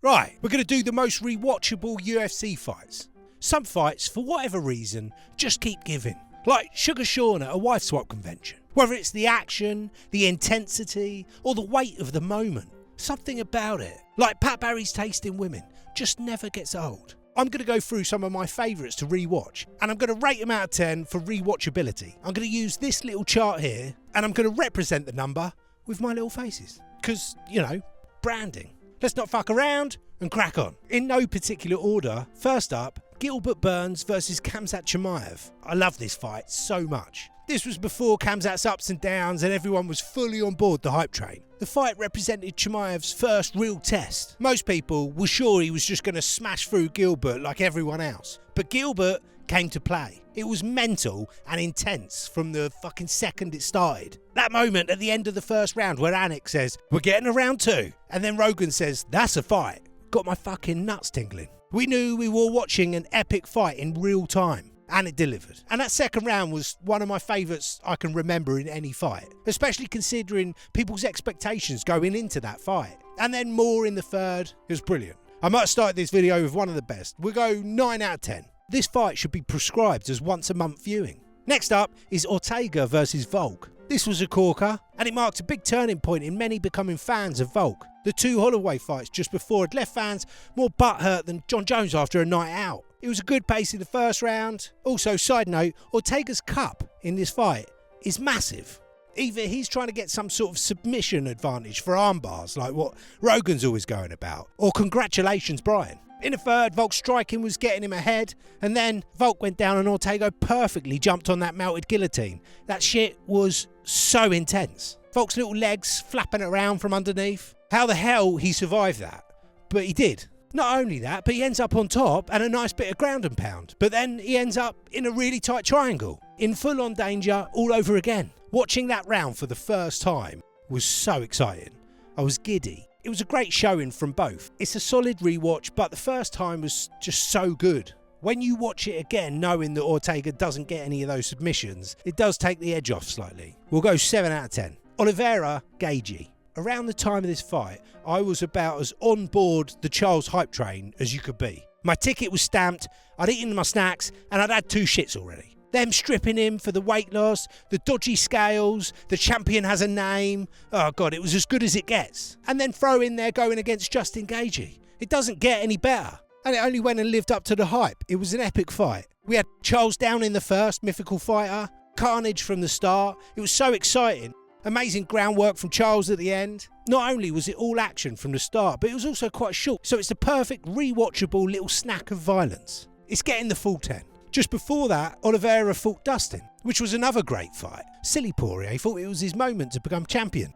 Right, we're going to do the most rewatchable UFC fights. Some fights, for whatever reason, just keep giving. Like Sugar Sean at a wife swap convention. Whether it's the action, the intensity, or the weight of the moment. Something about it, like Pat Barry's taste in women, just never gets old. I'm going to go through some of my favourites to rewatch, and I'm going to rate them out of 10 for rewatchability. I'm going to use this little chart here, and I'm going to represent the number with my little faces. Because, you know, branding. Let's not fuck around and crack on. In no particular order, first up, Gilbert Burns versus Khamzat Chimaev. I love this fight so much. This was before Khamzat's ups and downs and everyone was fully on board the hype train. The fight represented Chimaev's first real test. Most people were sure he was just going to smash through Gilbert like everyone else. But Gilbert came to play. It was mental and intense from the fucking second it started. That moment at the end of the first round where Anik says, "We're getting a round 2. And then Rogan says, "That's a fight." Got my fucking nuts tingling. We knew we were watching an epic fight in real time. And it delivered. And that second round was one of my favourites I can remember in any fight, especially considering people's expectations going into that fight. And then more in the third. It was brilliant. I might have started this video with one of the best. We'll go 9 out of 10. This fight should be prescribed as once a month viewing. Next up is Ortega versus Volk. This was a corker, and it marked a big turning point in many becoming fans of Volk. The two Holloway fights just before had left fans more butthurt than John Jones after a night out. It was a good pace in the first round. Also, side note, Ortega's cup in this fight is massive. Either he's trying to get some sort of submission advantage for arm bars, like what Rogan's always going about, or congratulations, Brian. In the third, Volk's striking was getting him ahead, and then Volk went down and Ortega perfectly jumped on that melted guillotine. That shit was so intense. Volk's little legs flapping around from underneath. How the hell he survived that? But he did. Not only that, but he ends up on top and a nice bit of ground and pound. But then he ends up in a really tight triangle, in full-on danger all over again. Watching that round for the first time was so exciting. I was giddy. It was a great showing from both. It's a solid rewatch, but the first time was just so good. When you watch it again, knowing that Ortega doesn't get any of those submissions, it does take the edge off slightly. We'll go 7 out of 10. Oliveira, Gaethje. Around the time of this fight, I was about as on board the Charles hype train as you could be. My ticket was stamped, I'd eaten my snacks, and I'd had 2 shits already. Them stripping him for the weight loss, the dodgy scales, the champion has a name. Oh God, it was as good as it gets. And then throw in there going against Justin Gaethje. It doesn't get any better. And it only went and lived up to the hype. It was an epic fight. We had Charles down in the first, mythical fighter, carnage from the start. It was so exciting. Amazing groundwork from Charles at the end. Not only was it all action from the start, but it was also quite short, so it's the perfect rewatchable little snack of violence. It's getting the full 10. Just before that, Oliveira fought Dustin, which was another great fight. Silly Poirier thought it was his moment to become champion.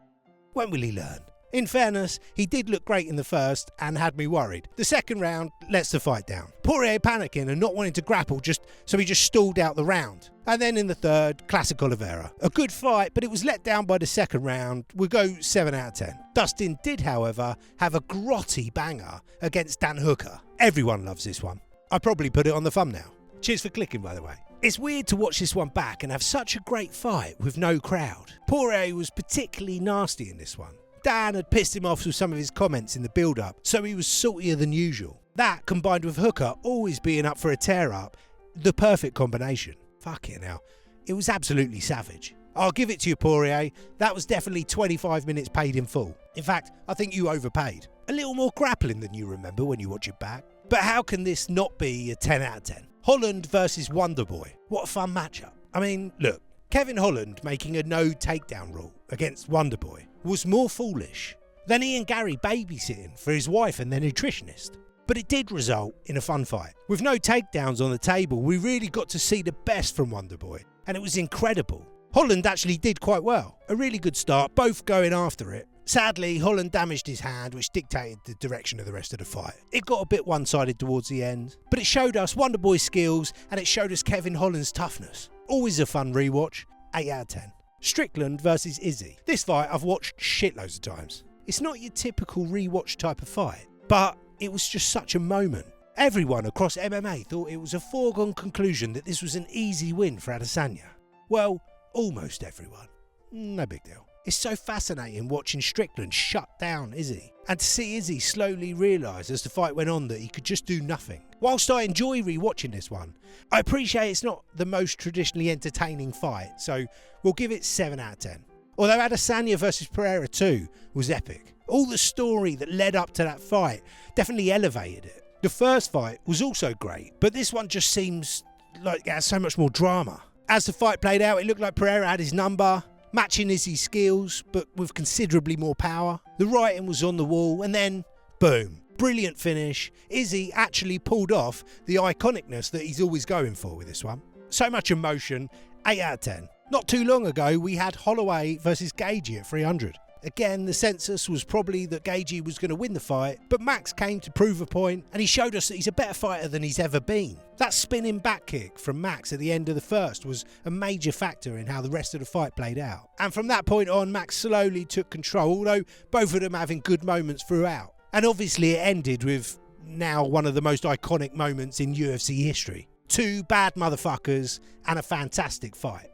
When will he learn? In fairness, he did look great in the first and had me worried. The second round lets the fight down. Poirier panicking and not wanting to grapple, so he just stalled out the round. And then in the third, classic Oliveira. A good fight, but it was let down by the second round. We'll go 7 out of 10. Dustin did, however, have a grotty banger against Dan Hooker. Everyone loves this one. I probably put it on the thumbnail. Cheers for clicking, by the way. It's weird to watch this one back and have such a great fight with no crowd. Poirier was particularly nasty in this one. Dan had pissed him off with some of his comments in the build-up, so he was saltier than usual. That, combined with Hooker always being up for a tear-up, the perfect combination. Fucking hell. It was absolutely savage. I'll give it to you, Poirier. That was definitely 25 minutes paid in full. In fact, I think you overpaid. A little more grappling than you remember when you watch it back. But how can this not be a 10 out of 10? Holland versus Wonderboy. What a fun matchup. I mean, look, Kevin Holland making a no takedown rule against Wonderboy was more foolish than Ian Gary babysitting for his wife and their nutritionist. But it did result in a fun fight. With no takedowns on the table, we really got to see the best from Wonderboy, and it was incredible. Holland actually did quite well. A really good start, both going after it. Sadly, Holland damaged his hand, which dictated the direction of the rest of the fight. It got a bit one-sided towards the end, but it showed us Wonderboy's skills and it showed us Kevin Holland's toughness. Always a fun rewatch, 8 out of 10. Strickland versus Izzy. This fight I've watched shitloads of times. It's not your typical rewatch type of fight, but it was just such a moment. Everyone across MMA thought it was a foregone conclusion that this was an easy win for Adesanya. Well, almost everyone. No big deal. It's so fascinating watching Strickland shut down Izzy, and to see Izzy slowly realise as the fight went on that he could just do nothing. Whilst I enjoy rewatching this one, I appreciate it's not the most traditionally entertaining fight, so we'll give it 7 out of 10. Although Adesanya vs Pereira 2 was epic. All the story that led up to that fight definitely elevated it. The first fight was also great, but this one just seems like it has so much more drama. As the fight played out, it looked like Pereira had his number, matching Izzy's skills, but with considerably more power. The writing was on the wall, and then, boom, brilliant finish. Izzy actually pulled off the iconicness that he's always going for with this one. So much emotion, 8 out of 10. Not too long ago, we had Holloway versus Gaethje at 300. Again, the consensus was probably that Gaethje was going to win the fight, but Max came to prove a point, and he showed us that he's a better fighter than he's ever been. That spinning back kick from Max at the end of the first was a major factor in how the rest of the fight played out. And from that point on, Max slowly took control, although both of them having good moments throughout. And obviously it ended with now one of the most iconic moments in UFC history. 2 bad motherfuckers and a fantastic fight.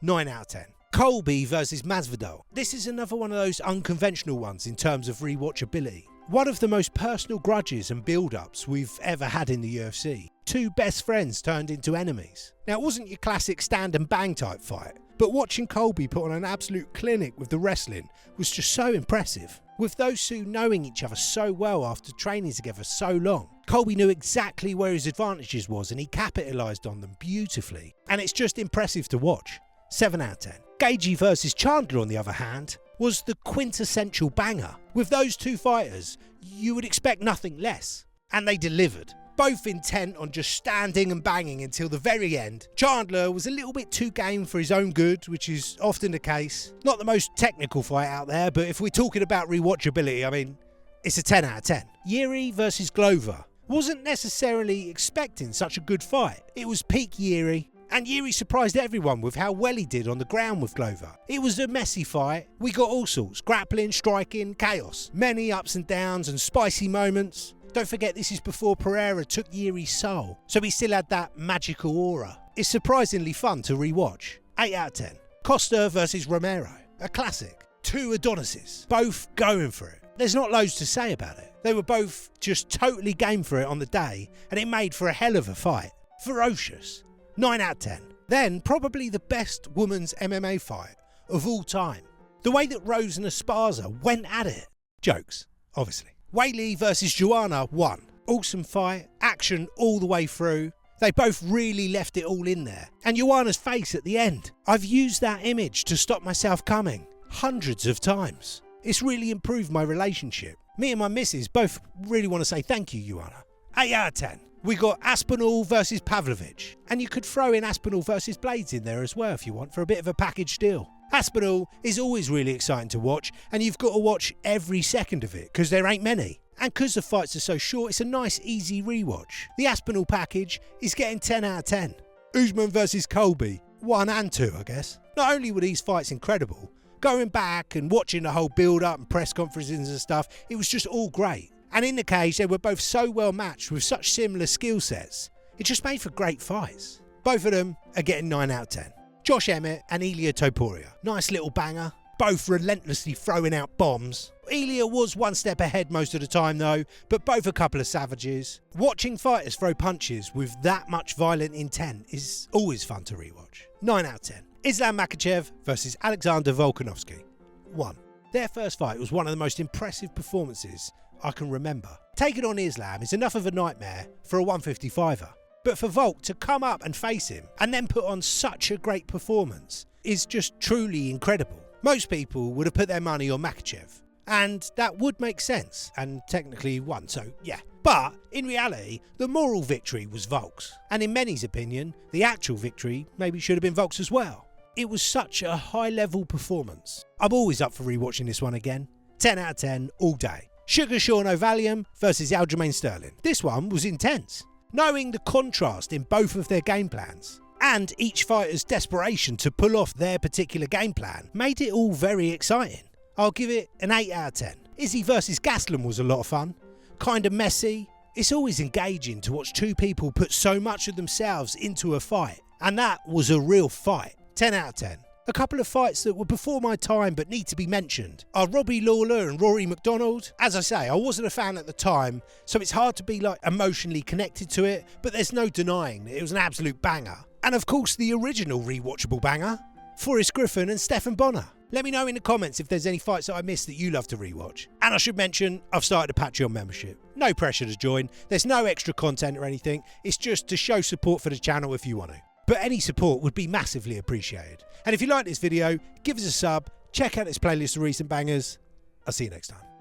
9 out of 10. Colby versus Masvidal. This is another one of those unconventional ones in terms of rewatchability. One of the most personal grudges and build-ups we've ever had in the UFC. 2 best friends turned into enemies. Now, it wasn't your classic stand and bang type fight, but watching Colby put on an absolute clinic with the wrestling was just so impressive. With those 2 knowing each other so well after training together so long, Colby knew exactly where his advantages was and he capitalised on them beautifully. And it's just impressive to watch. 7 out of 10. Gaethje versus Chandler, on the other hand, was the quintessential banger. With those 2 fighters, you would expect nothing less. And they delivered. Both intent on just standing and banging until the very end. Chandler was a little bit too game for his own good, which is often the case. Not the most technical fight out there, but if we're talking about rewatchability, I mean, it's a 10 out of 10. Yuri versus Glover. Wasn't necessarily expecting such a good fight. It was peak Yuri. And Yuri surprised everyone with how well he did on the ground with Glover. It was a messy fight. We got all sorts. Grappling, striking, chaos. Many ups and downs and spicy moments. Don't forget this is before Pereira took Yuri's soul, so he still had that magical aura. It's surprisingly fun to rewatch. 8 out of 10. Costa versus Romero. A classic. 2 Adonises. Both going for it. There's not loads to say about it. They were both just totally game for it on the day, and it made for a hell of a fight. Ferocious. 9 out of 10. Then, probably the best women's MMA fight of all time. The way that Rose and Esparza went at it. Jokes, obviously. Weili versus Joanna won. Awesome fight, action all the way through. They both really left it all in there. And Joanna's face at the end. I've used that image to stop myself coming hundreds of times. It's really improved my relationship. Me and my missus both really want to say thank you, Joanna. 8 out of 10. We got Aspinall versus Pavlovich, and you could throw in Aspinall versus Blades in there as well if you want for a bit of a package deal. Aspinall is always really exciting to watch, and you've got to watch every second of it because there ain't many. And because the fights are so short, it's a nice easy rewatch. The Aspinall package is getting 10 out of 10. Usman versus Colby, 1 and 2 I guess. Not only were these fights incredible, going back and watching the whole build-up and press conferences and stuff, it was just all great. And in the cage, they were both so well matched with such similar skill sets. It just made for great fights. Both of them are getting 9 out of 10. Josh Emmett and Ilia Topuria. Nice little banger. Both relentlessly throwing out bombs. Ilia was 1 step ahead most of the time though, but both a couple of savages. Watching fighters throw punches with that much violent intent is always fun to rewatch. 9 out of 10. Islam Makhachev versus Alexander Volkanovski. 1. Their first fight was one of the most impressive performances I can remember. Taking on Islam is enough of a nightmare for a 155er. But for Volk to come up and face him and then put on such a great performance is just truly incredible. Most people would have put their money on Makhachev, and that would make sense, and technically won, so yeah. But in reality, the moral victory was Volk's, and in many's opinion, the actual victory maybe should have been Volk's as well. It was such a high-level performance. I'm always up for rewatching this one again. 10 out of 10 all day. Sugar Sean O'Valium versus Aljamain Sterling. This one was intense. Knowing the contrast in both of their game plans and each fighter's desperation to pull off their particular game plan made it all very exciting. I'll give it an 8 out of 10. Izzy versus Gastelum was a lot of fun. Kind of messy. It's always engaging to watch 2 people put so much of themselves into a fight, and that was a real fight. 10 out of 10. A couple of fights that were before my time but need to be mentioned are Robbie Lawler and Rory McDonald. As I say, I wasn't a fan at the time, so it's hard to be emotionally connected to it, but there's no denying that it was an absolute banger. And of course the original rewatchable banger, Forrest Griffin and Stephan Bonnar. Let me know in the comments if there's any fights that I missed that you love to rewatch. And I should mention, I've started a Patreon membership. No pressure to join, there's no extra content or anything, it's just to show support for the channel if you want to. But any support would be massively appreciated. And if you like this video, give us a sub, check out this playlist of recent bangers. I'll see you next time.